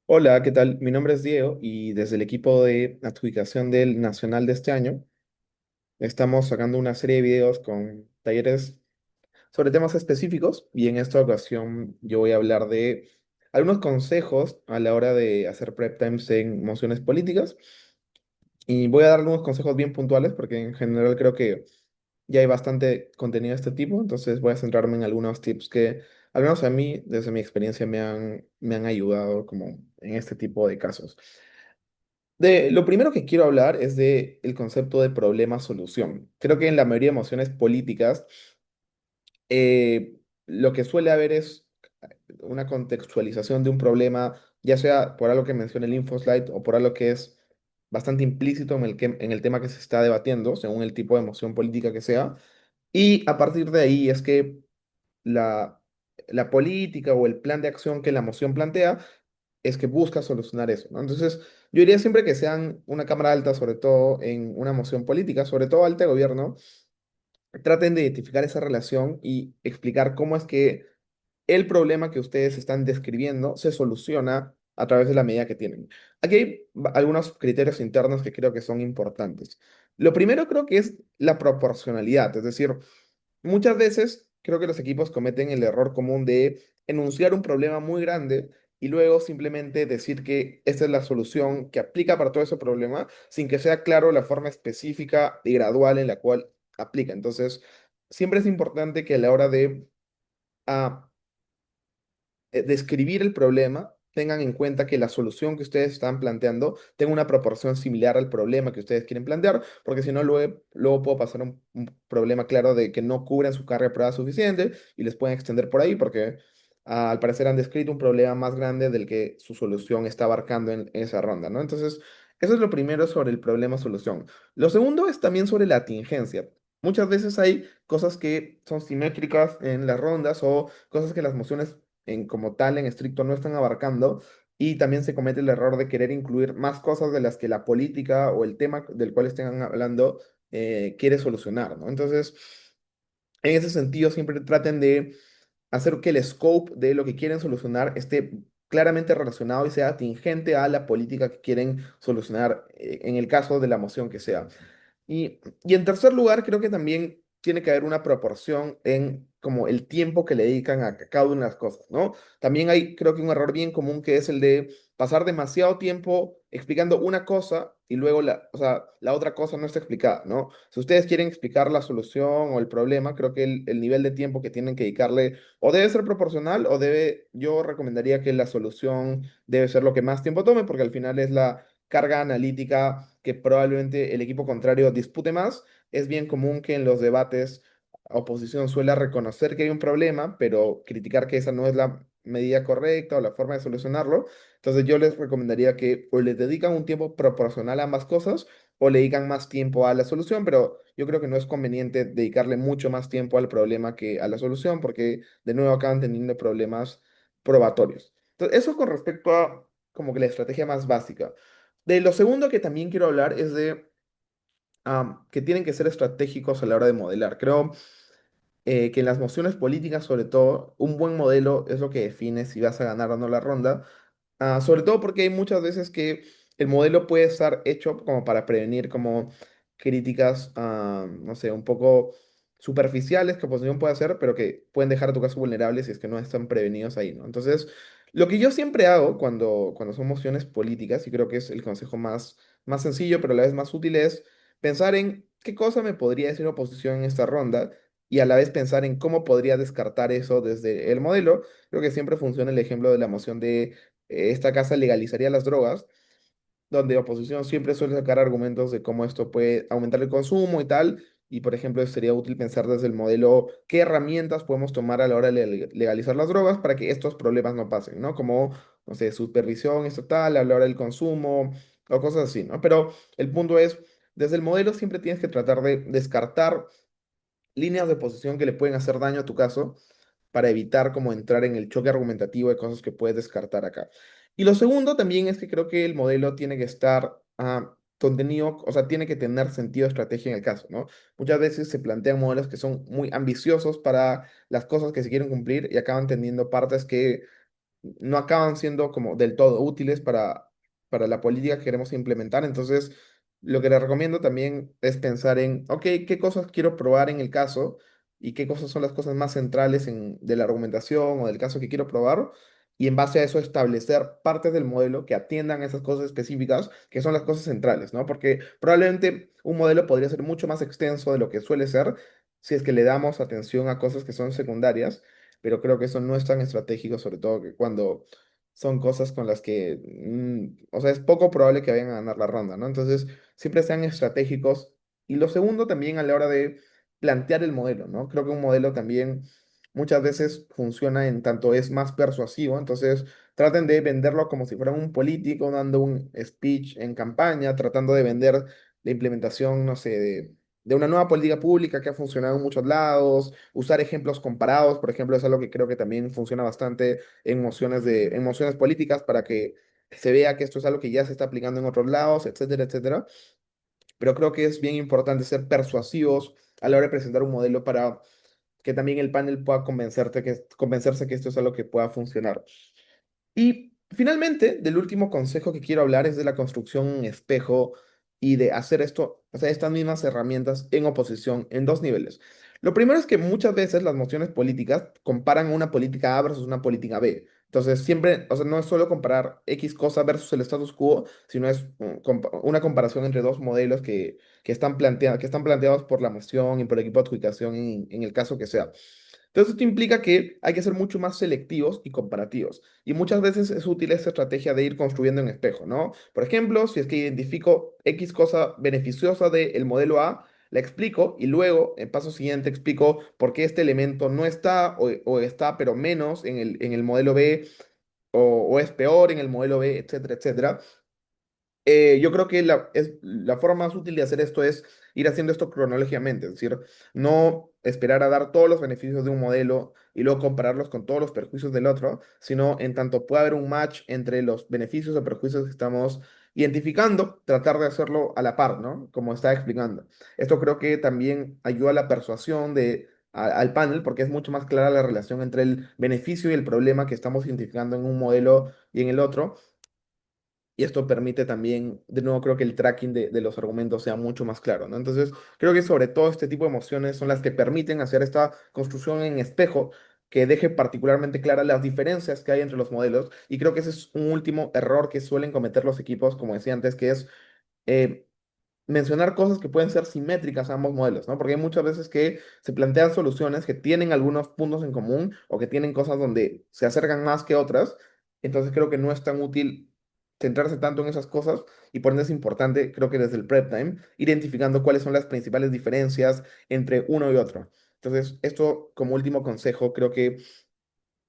Hola, ¿qué tal? Mi nombre es Diego y desde el equipo de adjudicación del Nacional de este año estamos sacando una serie de videos con talleres sobre temas específicos y en esta ocasión yo voy a hablar de algunos consejos a la hora de hacer prep times en mociones políticas y voy a dar algunos consejos bien puntuales porque en general creo que ya hay bastante contenido de este tipo, entonces voy a centrarme en algunos tips que al menos a mí, desde mi experiencia, me han ayudado como en este tipo de casos. Lo primero que quiero hablar es de el concepto de problema-solución. Creo que en la mayoría de emociones políticas lo que suele haber es una contextualización de un problema, ya sea por algo que menciona el InfoSlide o por algo que es bastante implícito en el tema que se está debatiendo, según el tipo de emoción política que sea. Y a partir de ahí es que la, la política o el plan de acción que la moción plantea es que busca solucionar eso, ¿no? Entonces, yo diría siempre que sean una cámara alta, sobre todo en una moción política, sobre todo alta de gobierno, traten de identificar esa relación y explicar cómo es que el problema que ustedes están describiendo se soluciona a través de la medida que tienen. Aquí hay algunos criterios internos que creo que son importantes. Lo primero creo que es la proporcionalidad, es decir, muchas veces creo que los equipos cometen el error común de enunciar un problema muy grande y luego simplemente decir que esta es la solución que aplica para todo ese problema sin que sea claro la forma específica y gradual en la cual aplica. Entonces, siempre es importante que a la hora de ah, describir el problema, tengan en cuenta que la solución que ustedes están planteando tenga una proporción similar al problema que ustedes quieren plantear, porque si no, luego puede pasar un problema claro de que no cubren su carga de prueba suficiente y les pueden extender por ahí porque al parecer han descrito un problema más grande del que su solución está abarcando en esa ronda, ¿no? Entonces, eso es lo primero sobre el problema-solución. Lo segundo es también sobre la contingencia. Muchas veces hay cosas que son simétricas en las rondas o cosas que las mociones en como tal, en estricto, no están abarcando. Y también se comete el error de querer incluir más cosas de las que la política o el tema del cual estén hablando quiere solucionar, ¿no? Entonces, en ese sentido, siempre traten de hacer que el scope de lo que quieren solucionar esté claramente relacionado y sea tingente a la política que quieren solucionar, en el caso de la moción que sea. Y en tercer lugar, creo que también tiene que haber una proporción en como el tiempo que le dedican a cada una de las cosas, ¿no? También hay, creo que un error bien común que es el de pasar demasiado tiempo explicando una cosa y luego o sea, la otra cosa no está explicada, ¿no? Si ustedes quieren explicar la solución o el problema, creo que el nivel de tiempo que tienen que dedicarle o debe ser proporcional o yo recomendaría que la solución debe ser lo que más tiempo tome porque al final es la carga analítica que probablemente el equipo contrario dispute más. Es bien común que en los debates oposición suele reconocer que hay un problema, pero criticar que esa no es la medida correcta o la forma de solucionarlo. Entonces yo les recomendaría que o le dedican un tiempo proporcional a ambas cosas o le dedican más tiempo a la solución, pero yo creo que no es conveniente dedicarle mucho más tiempo al problema que a la solución, porque de nuevo acaban teniendo problemas probatorios. Entonces, eso con respecto a como que la estrategia más básica. De lo segundo que también quiero hablar es de que tienen que ser estratégicos a la hora de modelar. Creo que en las mociones políticas, sobre todo, un buen modelo es lo que define si vas a ganar o no la ronda. Sobre todo porque hay muchas veces que el modelo puede estar hecho como para prevenir como críticas, no sé, un poco superficiales que oposición puede hacer, pero que pueden dejar a tu caso vulnerable si es que no están prevenidos ahí, ¿no? Entonces, lo que yo siempre hago cuando son mociones políticas, y creo que es el consejo más sencillo, pero a la vez más útil, es pensar en qué cosa me podría decir oposición en esta ronda y a la vez pensar en cómo podría descartar eso desde el modelo. Creo que siempre funciona el ejemplo de la moción de esta casa legalizaría las drogas, donde oposición siempre suele sacar argumentos de cómo esto puede aumentar el consumo y tal. Y, por ejemplo, sería útil pensar desde el modelo qué herramientas podemos tomar a la hora de legalizar las drogas para que estos problemas no pasen, ¿no? Como, no sé, supervisión estatal a la hora del consumo o cosas así, ¿no? Pero el punto es, desde el modelo siempre tienes que tratar de descartar líneas de posición que le pueden hacer daño a tu caso para evitar como entrar en el choque argumentativo de cosas que puedes descartar acá. Y lo segundo también es que creo que el modelo tiene que estar contenido, o sea, tiene que tener sentido de estrategia en el caso, ¿no? Muchas veces se plantean modelos que son muy ambiciosos para las cosas que se quieren cumplir y acaban teniendo partes que no acaban siendo como del todo útiles para la política que queremos implementar. Entonces, lo que les recomiendo también es pensar en, ok, ¿qué cosas quiero probar en el caso? ¿Y qué cosas son las cosas más centrales de la argumentación o del caso que quiero probar? Y en base a eso establecer partes del modelo que atiendan a esas cosas específicas, que son las cosas centrales, ¿no? Porque probablemente un modelo podría ser mucho más extenso de lo que suele ser si es que le damos atención a cosas que son secundarias, pero creo que eso no es tan estratégico, sobre todo que cuando son cosas con las que, o sea, es poco probable que vayan a ganar la ronda, ¿no? Entonces, siempre sean estratégicos. Y lo segundo también a la hora de plantear el modelo, ¿no? Creo que un modelo también muchas veces funciona en tanto es más persuasivo, entonces traten de venderlo como si fuera un político dando un speech en campaña, tratando de vender la implementación, no sé, de una nueva política pública que ha funcionado en muchos lados, usar ejemplos comparados, por ejemplo, es algo que creo que también funciona bastante en mociones políticas para que se vea que esto es algo que ya se está aplicando en otros lados, etcétera, etcétera. Pero creo que es bien importante ser persuasivos a la hora de presentar un modelo para que también el panel pueda convencerse que esto es algo que pueda funcionar. Y finalmente, del último consejo que quiero hablar es de la construcción en espejo y de hacer esto, o sea, estas mismas herramientas en oposición en dos niveles. Lo primero es que muchas veces las mociones políticas comparan una política A versus una política B. Entonces, siempre, o sea, no es solo comparar X cosa versus el status quo, sino es una comparación entre dos modelos que están planteados por la moción y por el equipo de adjudicación en el caso que sea. Entonces, esto implica que hay que ser mucho más selectivos y comparativos. Y muchas veces es útil esta estrategia de ir construyendo en espejo, ¿no? Por ejemplo, si es que identifico X cosa beneficiosa del modelo A, la explico y luego, en paso siguiente, explico por qué este elemento no está o está, pero menos en el modelo B o es peor en el modelo B, etcétera, etcétera. Yo creo que la forma más útil de hacer esto es ir haciendo esto cronológicamente, es decir, no esperar a dar todos los beneficios de un modelo y luego compararlos con todos los perjuicios del otro, sino en tanto pueda haber un match entre los beneficios o perjuicios que estamos identificando, tratar de hacerlo a la par, ¿no? Como estaba explicando. Esto creo que también ayuda a la persuasión al panel porque es mucho más clara la relación entre el beneficio y el problema que estamos identificando en un modelo y en el otro. Y esto permite también, de nuevo, creo que el tracking de los argumentos sea mucho más claro, ¿no? Entonces, creo que sobre todo este tipo de emociones son las que permiten hacer esta construcción en espejo que deje particularmente claras las diferencias que hay entre los modelos. Y creo que ese es un último error que suelen cometer los equipos, como decía antes, que es eh, mencionar cosas que pueden ser simétricas a ambos modelos, ¿no? Porque hay muchas veces que se plantean soluciones que tienen algunos puntos en común o que tienen cosas donde se acercan más que otras. Entonces creo que no es tan útil centrarse tanto en esas cosas y por eso es importante, creo que desde el prep time, identificando cuáles son las principales diferencias entre uno y otro. Entonces, esto como último consejo, creo que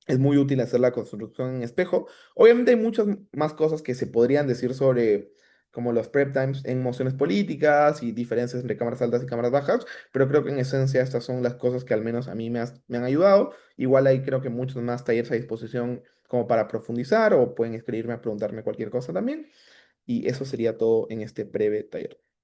es muy útil hacer la construcción en espejo. Obviamente hay muchas más cosas que se podrían decir sobre como los prep times en mociones políticas y diferencias entre cámaras altas y cámaras bajas, pero creo que en esencia estas son las cosas que al menos a mí me han ayudado. Igual hay creo que muchos más talleres a disposición como para profundizar o pueden escribirme a preguntarme cualquier cosa también. Y eso sería todo en este breve taller.